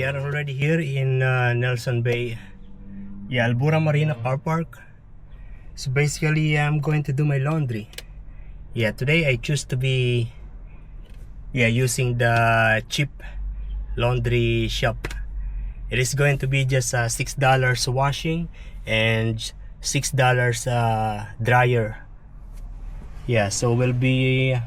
we are already here in Nelson Bay, Albura Marina car park. So basically I'm going to do my laundry. Today I choose to be using the cheap laundry shop. It is going to be just $6 washing and $6 dryer. So will be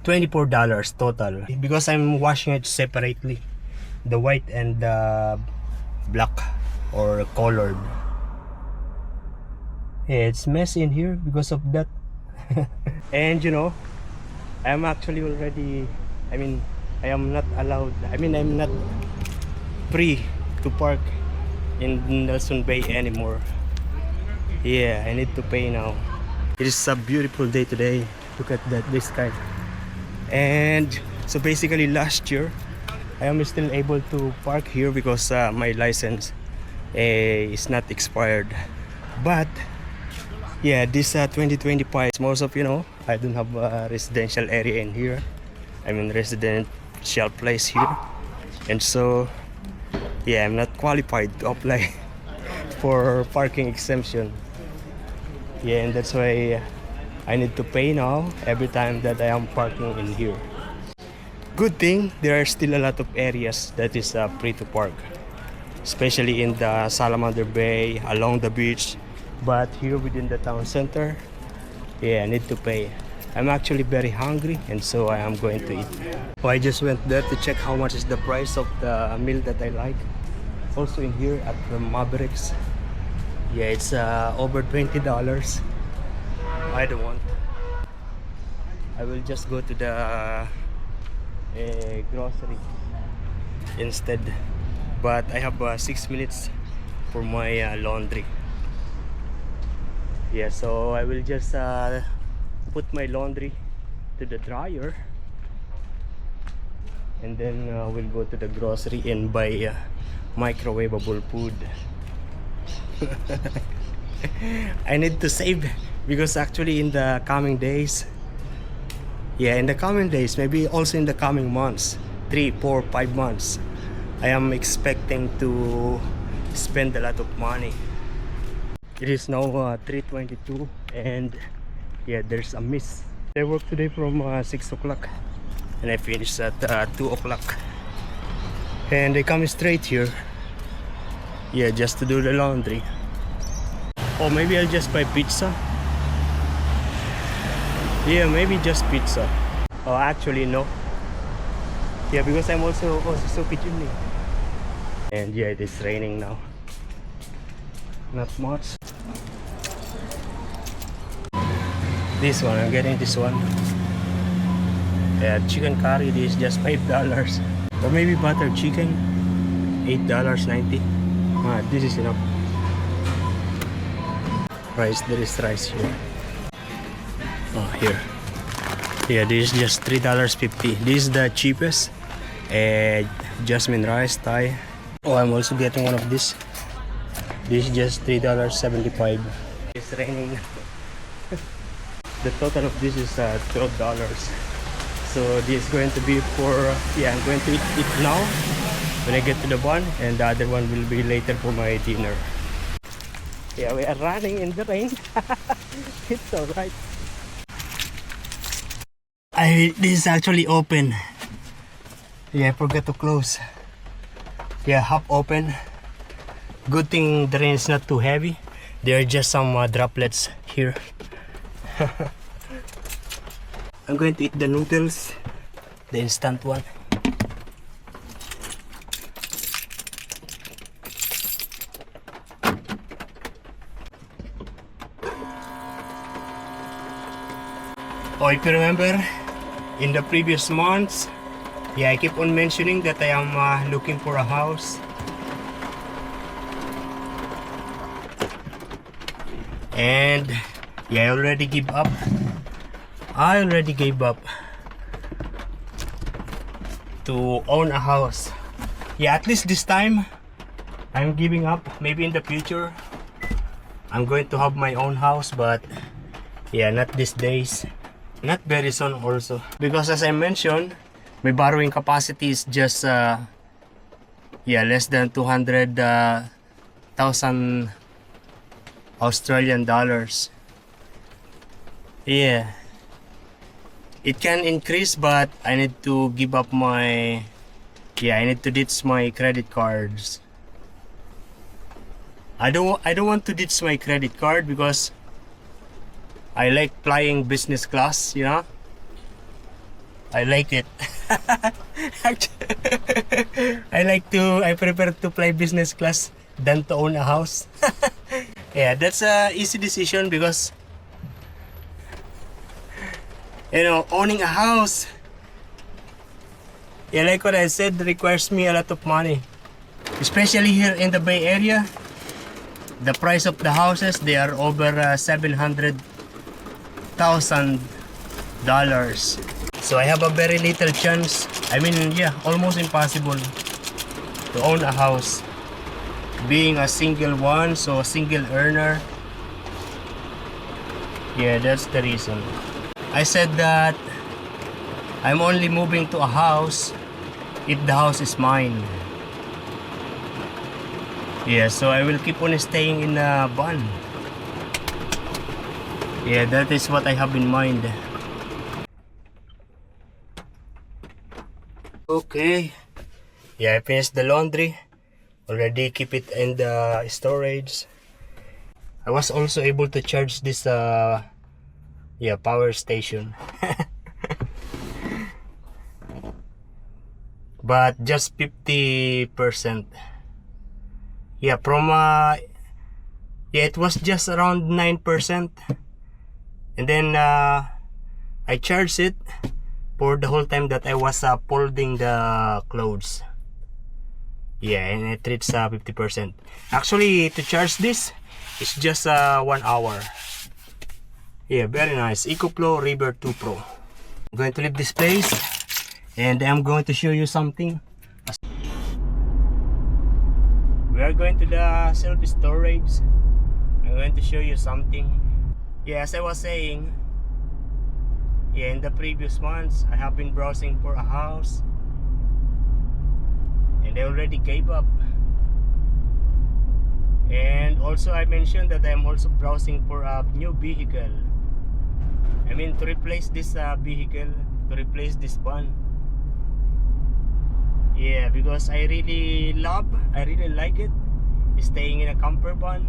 $24 total, because I'm washing it separately, the white and the black or colored. It's messy in here because of that. And I'm actually already, I am not allowed, I'm not free to park in Nelson Bay anymore. I need to pay now. It is a beautiful day today. Look at this sky. And so basically last year I am still able to park here because my license is not expired. But this 2025, most of I don't have a residential area in here. Residential place here, and so I'm not qualified to apply for parking exemption. And that's why I need to pay now every time that I am parking in here. Good thing there are still a lot of areas that is free to park, especially in the Salamander Bay, along the beach. But here within the town center, I need to pay. I'm actually very hungry, and so I am going to eat. I just went there to check how much is the price of the meal that I like. Also in here at the Mavericks, it's over $20. I don't want. I will just go to the grocery instead. But I have 6 minutes for my laundry. So I will just put my laundry to the dryer, and then we'll go to the grocery and buy microwavable food. I need to save, because actually in the coming days, maybe also in the coming months, 3, 4, 5 months, I am expecting to spend a lot of money. It is now 3:22, and there's a mist. I work today from 6 o'clock and I finish at 2 o'clock, and I come straight here just to do the laundry. Or maybe I'll just buy pizza. Maybe just pizza. Oh, actually no. Because I'm also so kitchen. And it is raining now. Not much. This one, I'm getting this one. Chicken curry, this is just $5. Or maybe butter chicken, $8.90. This is enough. Rice, there is rice here. Here. This is just $3.50. This is the cheapest. Jasmine rice, Thai. I'm also getting one of this. This is just $3.75. It's raining. The total of this is $12. So this is going to be for, I'm going to eat it now when I get to the one, and the other one will be later for my dinner. We are running in the rain. It's alright. This is actually open. I forgot to close. Half open. Good thing the rain is not too heavy. There are just some droplets here. I'm going to eat the noodles, the instant one. If you remember, in the previous months, I keep on mentioning that I am looking for a house. And I already gave up. To own a house. At least this time I'm giving up. Maybe in the future I'm going to have my own house, but not these days. Not very soon also, because as I mentioned, my borrowing capacity is just Yeah, less than 200,000 Australian dollars. Yeah, it can increase, but I need to give up my, I need to ditch my credit cards. I don't want to ditch my credit card because I like flying business class, you know. I like it. I prefer to fly business class than to own a house. Yeah, that's a easy decision because, you know, owning a house, yeah, like what I said, requires me a lot of money. Especially here in the Bay Area, the price of the houses, they are over $700,000. So I have a very little chance, I mean, yeah, almost impossible to own a house. Being a single one, so a single earner. Yeah, that's the reason. I said that I'm only moving to a house if the house is mine. Yeah, so I will keep on staying in a van. Yeah, that is what I have in mind. Okay. Yeah, I finished the laundry. Already keep it in the storage. I was also able to charge this power station. But just 50%. Yeah, from it was just around 9%. And then I charged it for the whole time that I was folding the clothes. Yeah, and it reached 50%. Actually, to charge this, it's just 1 hour. Yeah, very nice. EcoFlow River 2 Pro. I'm going to leave this place and I'm going to show you something. We are going to the self-storage. I'm going to show you something. Yeah, as I was saying, yeah, in the previous months, I have been browsing for a house. And I already gave up. And also I mentioned that I am also browsing for a new vehicle. I mean, to replace this vehicle, to replace this van. Yeah, because I really like it, staying in a camper van.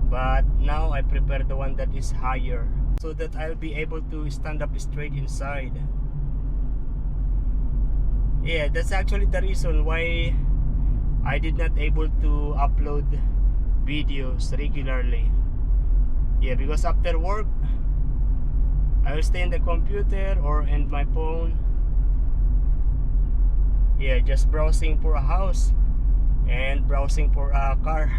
But now I prefer the one that is higher, so that I'll be able to stand up straight inside. Yeah, that's actually the reason why I did not able to upload videos regularly. Yeah, because after work I will stay in the computer or in my phone. Yeah, just browsing for a house and browsing for a car.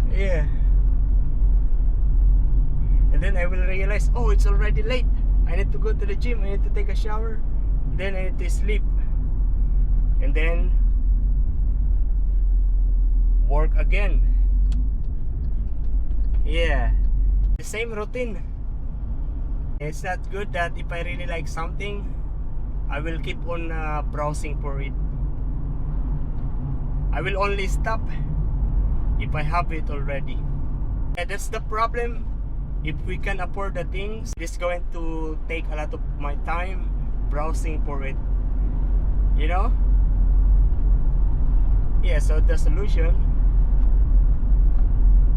Yeah. And then I will realize, oh, it's already late. I need to go to the gym, I need to take a shower, then I need to sleep, and then work again. Yeah, the same routine. It's not good that if I really like something, I will keep on browsing for it. I will only stop if I have it already. Yeah, that's the problem. If we can afford the things, it's going to take a lot of my time browsing for it, you know. Yeah, so the solution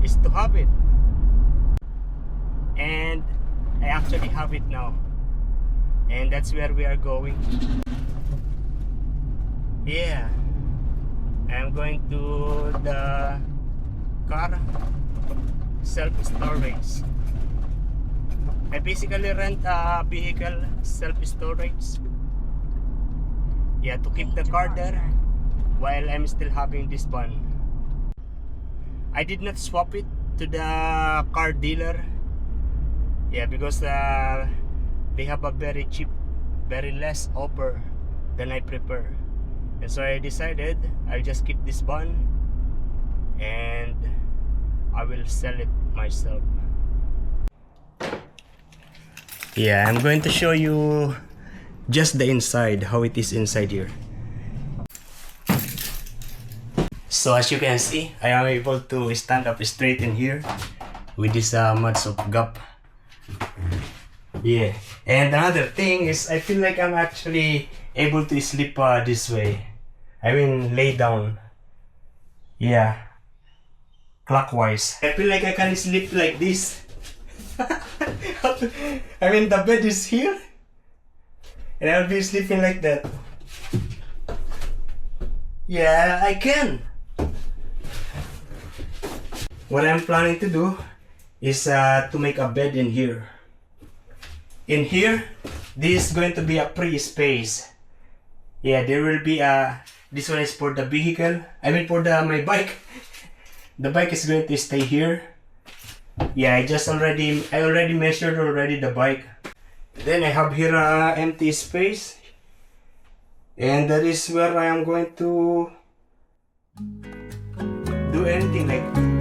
is to have it, and I actually have it now, and that's where we are going. Yeah, I'm going to the car self-storage. I basically rent a vehicle self-storage. Yeah, to keep the car there while I'm still having this van. I did not swap it to the car dealer. Yeah, because they have a very cheap, very less offer than I prefer. And so I decided I'll just keep this van and I will sell it myself. Yeah, I'm going to show you just the inside, how it is inside here. So as you can see, I am able to stand up straight in here with this much of gap. Yeah, and another thing is I feel like I'm actually able to sleep this way. I mean lay down. Yeah, clockwise. I feel like I can sleep like this. I mean the bed is here and I'll be sleeping like that. Yeah, I can. What I'm planning to do is to make a bed in here. In here, this is going to be a free space. Yeah, there will be this one is for the vehicle. I mean for my bike. The bike is going to stay here. Yeah, I already measured already the bike. Then I have here empty space, and that is where I am going to do anything like